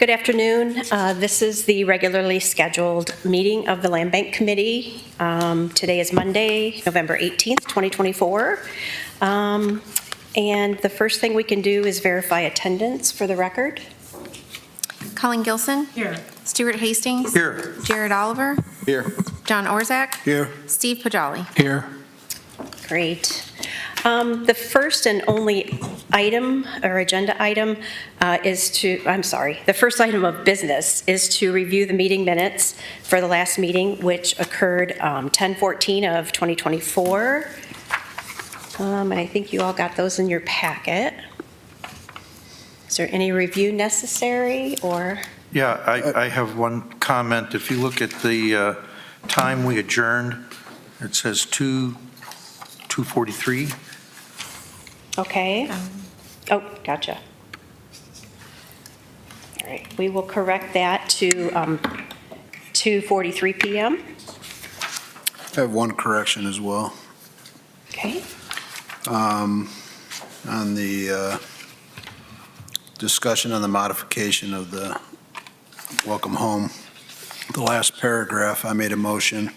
Good afternoon. This is the regularly scheduled meeting of the Land Bank Committee. Today is Monday, November 18th, 2024. And the first thing we can do is verify attendance for the record. Colleen Gilson. Here. Stuart Hastings. Here. Jared Oliver. Here. John Orzak. Here. Steve Pajali. Here. Great. The first and only item or agenda item the first item of business is to review the meeting minutes for the last meeting, which occurred 10/14 of 2024. And I think you all got those in your packet. Is there any review necessary or? Yeah, I have one comment. If you look at the time we adjourned, it says 2:43. Okay. Oh, gotcha. All right, we will correct that to 2:43 p.m. I have one correction as well. Okay. On the discussion on the modification of the welcome home, the last paragraph, I made a motion,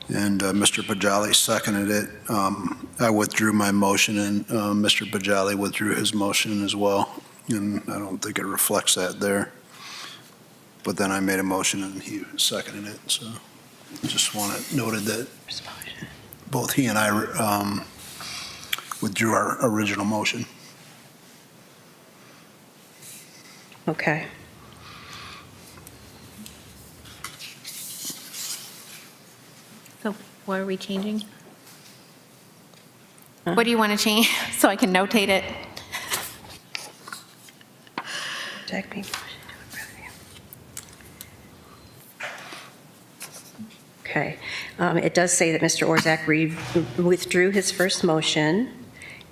and Mr. Pajali seconded it. I withdrew my motion, and Mr. Pajali withdrew his motion as well, and I don't think it reflects that there. But then I made a motion, and he seconded it, so just want it noted that both he and I withdrew our original motion. Okay. So what are we changing? What do you want to change so I can notate it? Okay. It does say that Mr. Orzak withdrew his first motion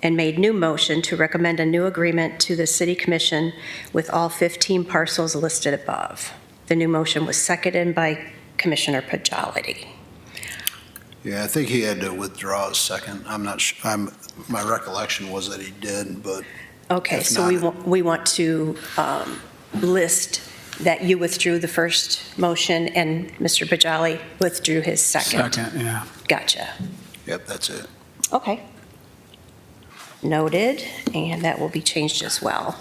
and made new motion to recommend a new agreement to the City Commission with all 15 parcels listed above. The new motion was seconded by Commissioner Pajali. Yeah, I think he had to withdraw his second. I'm not sure, my recollection was that he did, but Okay, If so not- we want to list that you withdrew the first motion and Mr. Pajali withdrew his second. Second, yeah. Gotcha. yep, that's it. Okay. Noted, and that will be changed as well.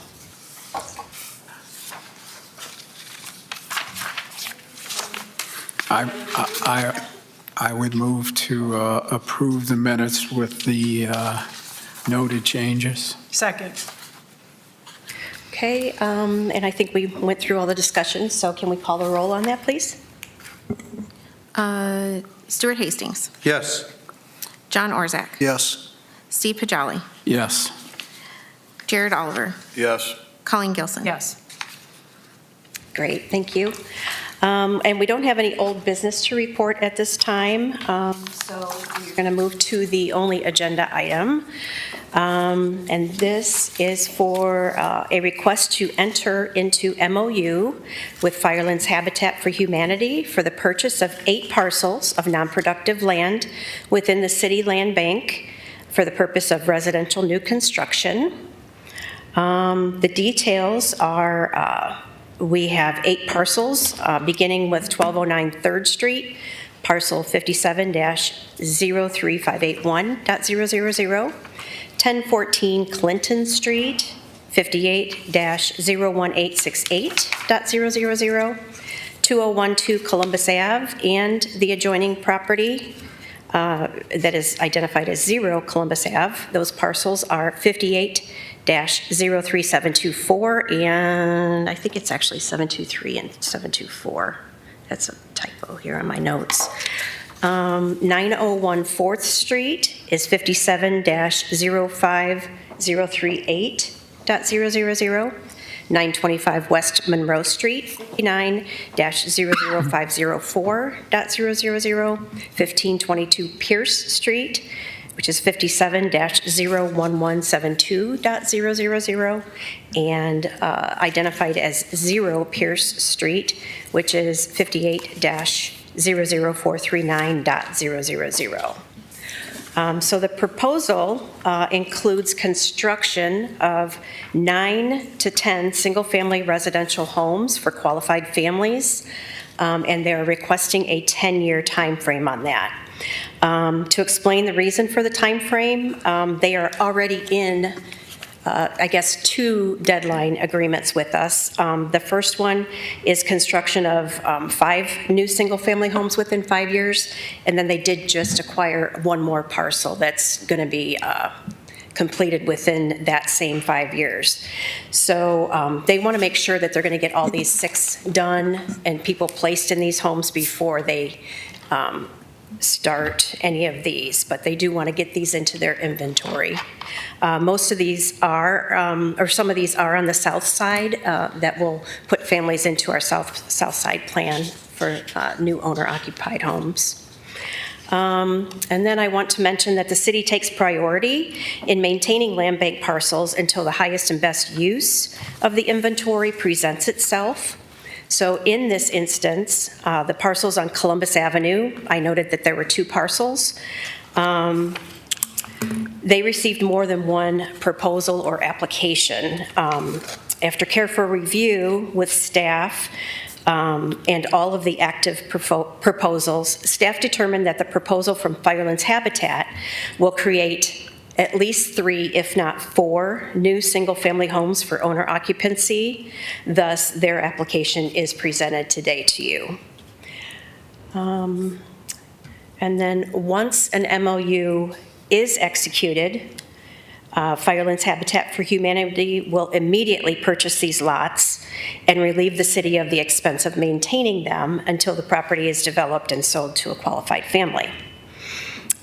I would move to approve the minutes with the noted changes. Second. Okay, and I think we went through all the discussions, so can we call the roll on that, please? Stuart Hastings. Yes. John Orzak. Yes. Steve Pajali. Yes. Jared Oliver. Yes. Colleen Gilson. Yes. Great, thank you. And we don't have any old business to report at this time, so we're going to move to the only agenda item. And this is for a request to enter into MOU with Firelands Habitat for Humanity for the purchase of 8 parcels of non-productive land within the city land bank for the purpose of residential new construction. The details are we have 8 parcels, beginning with 1209 3rd Street, parcel 57-03581.000, 1014 Clinton Street, 58-01868.000, 2012 Columbus Ave, and the adjoining property that is identified as 0 Columbus Ave. Those parcels are 58-03724, and I think it's actually 723 and 724. That's a typo here on my notes. 901 4th Street is 57-05038.000. 925 West Monroe Street, 59-00504.000. 1522 Pierce Street, which is 57-01172.000, and identified as 0 Pierce Street, which is 58-00439.000. So the proposal includes construction of 9 to 10 single-family residential homes for qualified families, and they're requesting a 10-year timeframe on that. To explain the reason for the timeframe, they are already in two deadline agreements with us. The first one is construction of 5 new single-family homes within 5 years, and then they did just acquire one more parcel that's going to be completed within that same 5 years. So they want to make sure that they're going to get all these 6 done and people placed in these homes before they start any of these, but they do want to get these into their inventory. Most of these are, or some of these are on the south side that will put families into our south side plan for new owner-occupied homes. And then I want to mention that the city takes priority in maintaining land bank parcels until the highest and best use of the inventory presents itself. So in this instance, the parcels on Columbus Avenue, I noted that there were 2 parcels. They received more than one proposal or application. After careful review with staff and all of the active proposals, staff determined that the proposal from Firelands Habitat will create at least 3, if not 4, new single-family homes for owner occupancy. Thus, their application is presented today to you. And then once an MOU is executed, Firelands Habitat for Humanity will immediately purchase these lots and relieve the city of the expense of maintaining them until the property is developed and sold to a qualified family.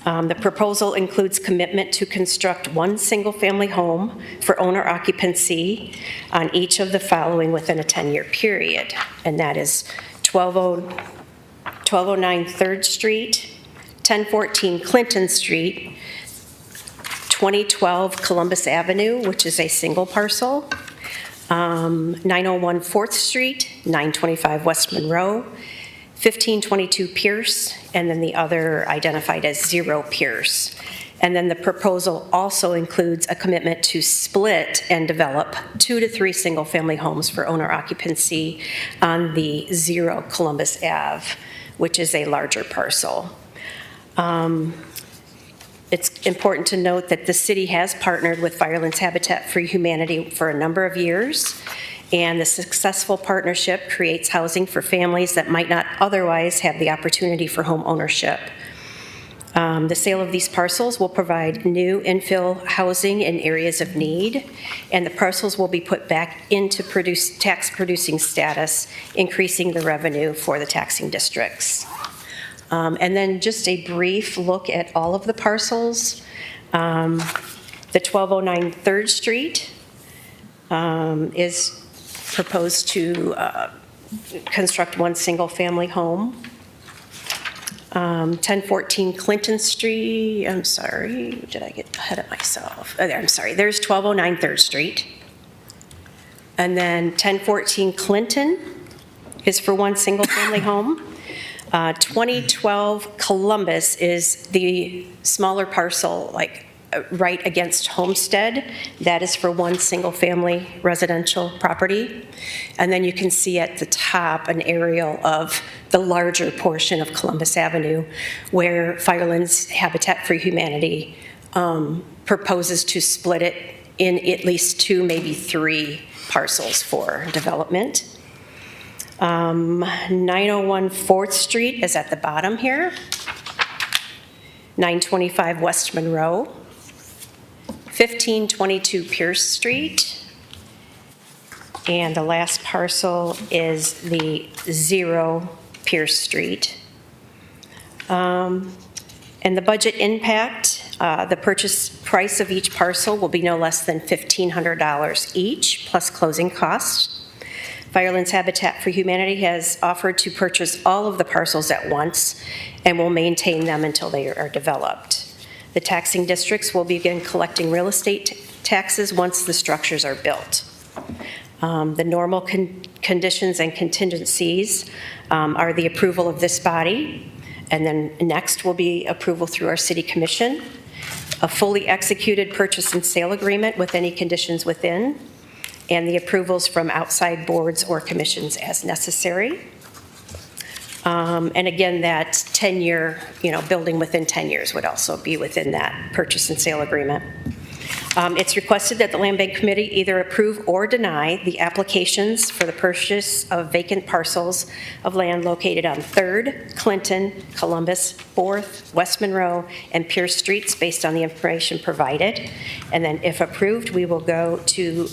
The proposal includes commitment to construct 1 single-family home for owner occupancy on each of the following within a 10-year period, and that is 1209 3rd Street, 1014 Clinton Street, 2012 Columbus Avenue, which is a single parcel, 901 4th Street, 925 West Monroe, 1522 Pierce, and then the other identified as 0 Pierce. And then the proposal also includes a commitment to split and develop 2 to 3 single-family homes for owner occupancy on the 0 Columbus Ave, which is a larger parcel. It's important to note that the city has partnered with Firelands Habitat for Humanity for a number of years, and the successful partnership creates housing for families that might not otherwise have the opportunity for home ownership. The sale of these parcels will provide new infill housing in areas of need, and the parcels will be put back into tax-producing status, increasing the revenue for the taxing districts. And then just a brief look at all of the parcels. The 1209 3rd Street is proposed to construct 1 single-family home. 1014 Clinton Street, I'm sorry, did I get ahead of myself? Oh, there, I'm sorry, there's 1209 3rd Street. And then 1014 Clinton is for 1 single-family home. 2012 Columbus is the smaller parcel, like right against Homestead. That is for 1 single-family residential property. And then you can see at the top an aerial of the larger portion of Columbus Avenue where Firelands Habitat for Humanity proposes to split it in at least 2, maybe 3 parcels for development. 901 4th Street is at the bottom here. 925 West Monroe. 1522 Pierce Street. And the last parcel is the 0 Pierce Street. And the budget impact, the purchase price of each parcel will be no less than $1,500 each, plus closing costs. Firelands Habitat for Humanity has offered to purchase all of the parcels at once and will maintain them until they are developed. The taxing districts will begin collecting real estate taxes once the structures are built. The normal conditions and contingencies are the approval of this body, and then next will be approval through our city commission. a fully executed purchase and sale agreement with any conditions within, and the approvals from outside boards or commissions as necessary. And again, that 10-year, building within 10 years would also be within that purchase and sale agreement. It's requested that the Land Bank Committee either approve or deny the applications for the purchase of vacant parcels of land located on 3rd, Clinton, Columbus, 4th, West Monroe, and Pierce Streets based on the information provided. And then if approved, we will go to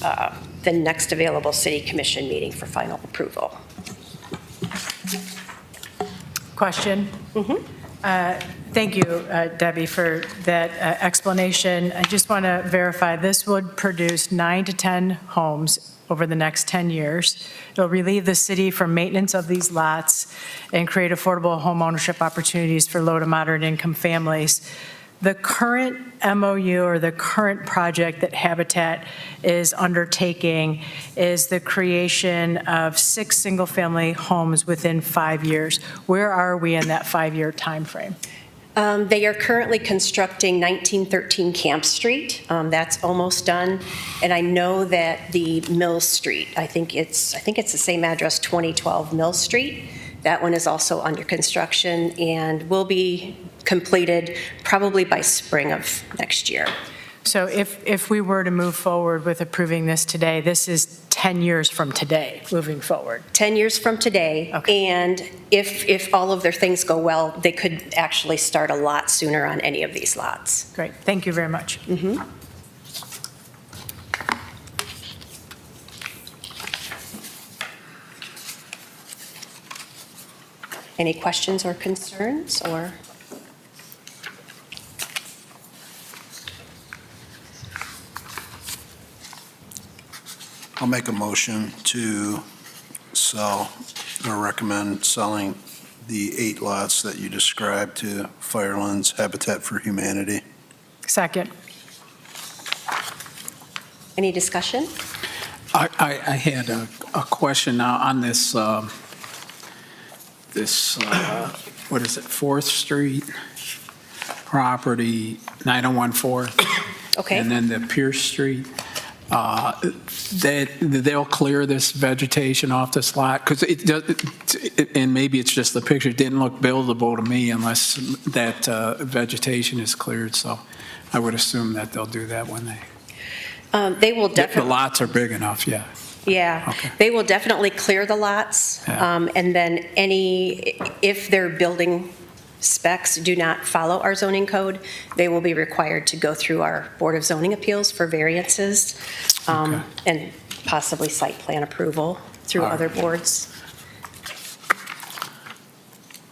the next available City Commission meeting for final approval. Question? Thank you, Debbie, for that explanation. I just want to verify, this would produce 9 to 10 homes over the next 10 years. It'll relieve the city from maintenance of these lots and create affordable home ownership opportunities for low to moderate income families. The current MOU or the current project that Habitat is undertaking is the creation of 6 single-family homes within 5 years. Where are we in that 5-year timeframe? They are currently constructing 1913 Camp Street. That's almost done. And I know that the Mill Street, I think it's the same address, 2012 Mill Street. That one is also under construction and will be completed probably by spring of next year. So if we were to move forward with approving this today, this is 10 years from today, moving forward. 10 years from today. Okay. And if all of their things go well, they could actually start a lot sooner on any of these lots. Great, thank you very much. Any questions or concerns, or? I'll make a motion to sell or recommend selling the 8 lots that you described to Firelands Habitat for Humanity. Second. Any discussion? I had a question now on this, what is it, 4th Street property, 901 4th? Okay. And then the Pierce Street. They'll clear this vegetation off this lot? Because and maybe it's just the picture, it didn't look buildable to me unless that vegetation is cleared. So I would assume that they'll do that when They will the definitely. lots are big enough, yeah. Yeah, Okay. they will definitely clear the lots. Yeah. And then if their building specs do not follow our zoning code, they will be required to go through our Board of Zoning Appeals for variances Okay. and possibly site plan approval through All right. other boards.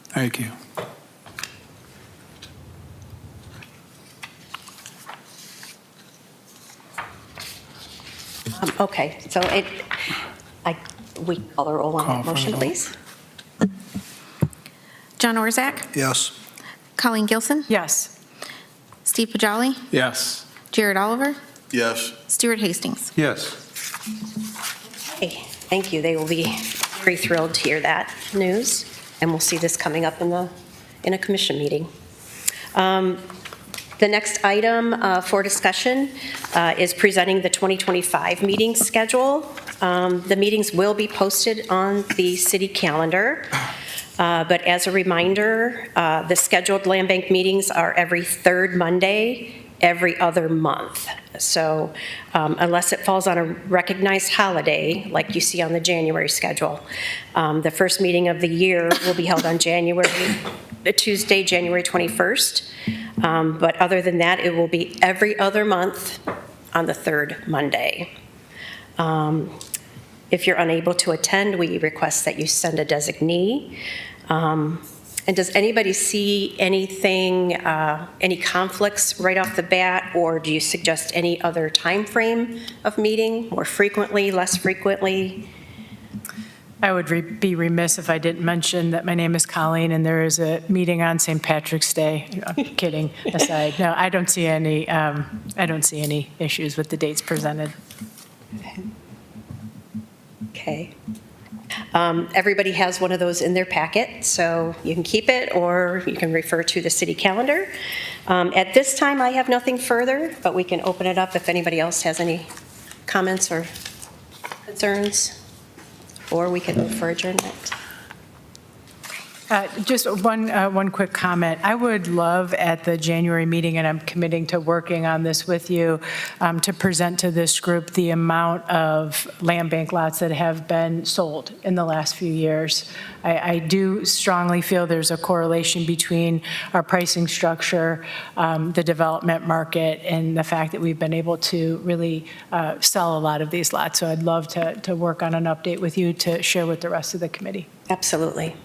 Thank you. Okay, so we call the roll on Call that for motion, the vote. please. John Orzak, Yes. Colleen Gilson, Yes. Steve Pajali, Yes. Jared Oliver, Yes. Stuart Hastings. Yes. Okay, thank you. They will be very thrilled to hear that news, and we'll see this coming up in a commission meeting. The next item for discussion is presenting the 2025 meeting schedule. The meetings will be posted on the city calendar, but as a reminder, the scheduled Land Bank meetings are every third Monday, every other month. So unless it falls on a recognized holiday, like you see on the January schedule, the first meeting of the year will be held on Tuesday, January 21st. But other than that, it will be every other month on the third Monday. If you're unable to attend, we request that you send a designee. And does anybody see anything, any conflicts right off the bat, or do you suggest any other time frame of meeting, more frequently, less frequently? I would be remiss if I didn't mention that my name is Colleen, and there is a meeting on St. Patrick's Day. I'm kidding aside. No, I don't see any issues with the dates presented. Okay. Everybody has one of those in their packet, so you can keep it, or you can refer to the city calendar. At this time, I have nothing further, but we can open it up if anybody else has any comments or concerns, or we can move for adjournment. Just one quick comment. I would love at the January meeting, and I'm committing to working on this with you, to present to this group the amount of land bank lots that have been sold in the last few years. I do strongly feel there's a correlation between our pricing structure, the development market, and the fact that we've been able to really sell a lot of these lots. So I'd love to work on an update with you to share with the rest of the committee. Absolutely.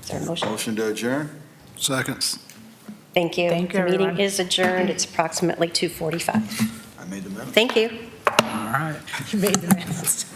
Is there a motion? Motion to adjourn? Seconds. Thank you. Thank you, The meeting everyone. is adjourned. It's approximately 2:45. I made the minutes. Thank you. All right. You made the minutes.